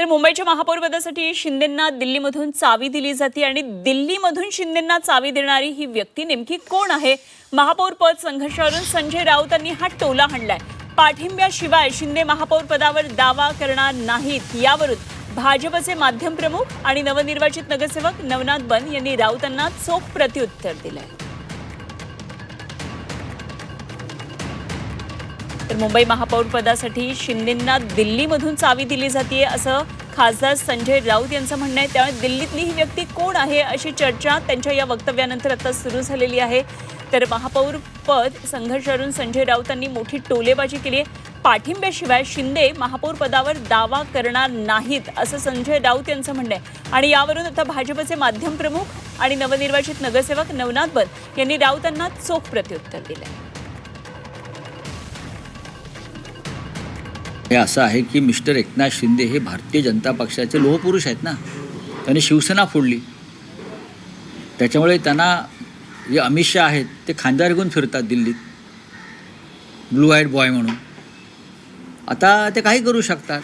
तर मुंबईच्या महापौरपदासाठी शिंदेंना दिल्लीमधून चावी दिली जाते आणि दिल्लीमधून शिंदेंना चावी देणारी ही व्यक्ती नेमकी कोण आहे? महापौर पद संघर्षावरून संजय राऊतांनी हा टोला हाणलाय। पाठिंब्याशिवाय शिंदे महापौर पदावर दावा करणार नाहीत, यावरून भाजपचे माध्यम प्रमुख आणि नवनिर्वाचित नगरसेवक नवनाथ बन यांनी राऊतांना चोख प्रत्युत्तर दिलंय। तर मुंबई महापौर पदासाठी शिंदेंना दिल्लीमधून चावी दिली जाते असं खासदार संजय राऊत यांचं म्हणणं आहे। त्यामुळे दिल्लीतली ही व्यक्ती कोण आहे अशी चर्चा त्यांच्या या वक्तव्यानंतर आता सुरू झालेली आहे। तर महापौर पद संघर्षावरून संजय राऊतांनी मोठी टोलेबाजी केली आहे। पाठिंब्याशिवाय शिंदे महापौर पदावर दावा करणार नाहीत असं संजय राऊत यांचं म्हणणं आहे आणि यावरून आता भाजपचे माध्यम प्रमुख आणि नवनिर्वाचित नगरसेवक नवनाथ बन यांनी राऊतांना चोख प्रत्युत्तर दिलंय। हे असं आहे की मिस्टर एकनाथ शिंदे हे भारतीय जनता पक्षाचे लोहपुरुष आहेत ना। त्यांनी शिवसेना फोडली, त्याच्यामुळे त्यांना जे अमित शहा आहेत ते खांद्यावर घेऊन फिरतात दिल्लीत ब्लू आईड बॉय म्हणून। आता ते काही करू शकतात।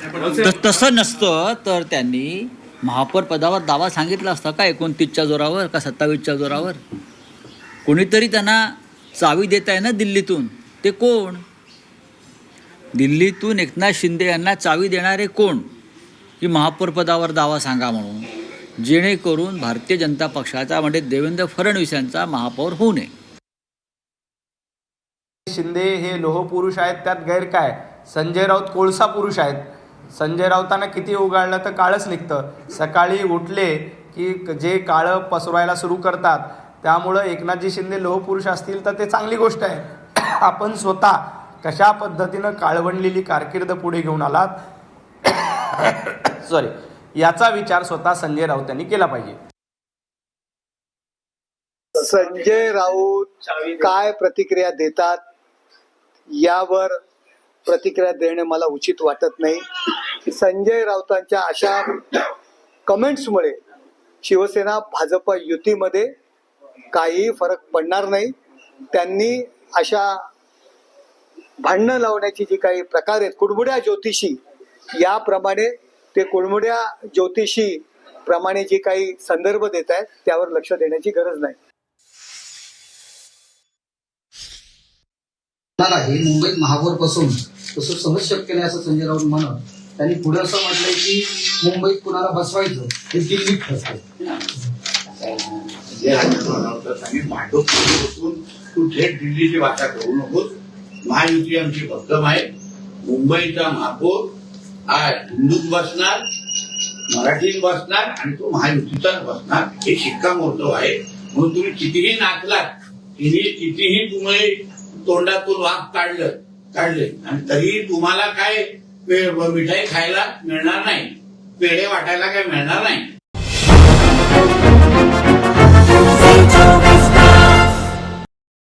तसं नसतं तर त्यांनी महापौर पदावर दावा सांगितला असता का 29च्या जोरावर का 27च्या जोरावर? कोणीतरी त्यांना चावी देत आहे ना दिल्लीतून, ते कोण? दिल्लीतून एकनाथ शिंदे यांना चावी देणारे कोण की महापौर पदावर दावा सांगा म्हणून, जेणेकरून भारतीय जनता पक्षाचा म्हणजे देवेंद्र फडणवीस यांचा महापौर होऊ नये। शिंदे हे लोहपुरुष आहेत, त्यात गैर काय? संजय राऊत कोळसा पुरुष आहेत। संजय राऊतांना किती उगाळलं तर काळच निघतं। सकाळी उठले की जे काळं पसरवायला सुरू करतात, त्यामुळं एकनाथजी शिंदे लोहपुरुष असतील तर ते चांगली गोष्ट आहे। आपण स्वतः कशा पद्धतीनं काळवंडलेली कारकीर्द पुढे घेऊन आलात याचा विचार स्वतः संजय राऊत यांनी केला पाहिजे। संजय राऊत काय प्रतिक्रिया देतात यावर प्रतिक्रिया देणे मला उचित वाटत नाही। संजय राऊतांच्या अशा कमेंट्समुळे शिवसेना भाजप युतीमध्ये काही फरक पडणार नाही। त्यांनी अशा भांडणं लावण्याची जी काही प्रकार आहेत, कुडमुड्या ज्योतिषी याप्रमाणे ते कुडमुड्या ज्योतिषी प्रमाणे जे काही संदर्भ देत आहेत त्यावर लक्ष देण्याची गरज नाही। ही मुंबईत महापौर पासून तसं सहज शक्य नाही असं संजय राऊत म्हणत, त्यांनी पुढे असं म्हटलंय की मुंबईत कुणाला बसवायचं हे दिल्लीत ठरतंय। तू थेट दिल्लीची भाषा करू नकोस। महायुती आमची भक्कम आहे। मुंबईचा महापौर हा हिंदूत बसणार, मराठीत बसणार आणि तो महायुतीचाच बसणार, हे शिक्कामोर्तब आहे। म्हणून तुम्ही कितीही नाचलात, कितीही तुम्ही तोंडातून वाक काढले आणि तरी तुम्हाला काय मिठाई खायला मिळणार नाही, पेढे वाटायला काय मिळणार नाही।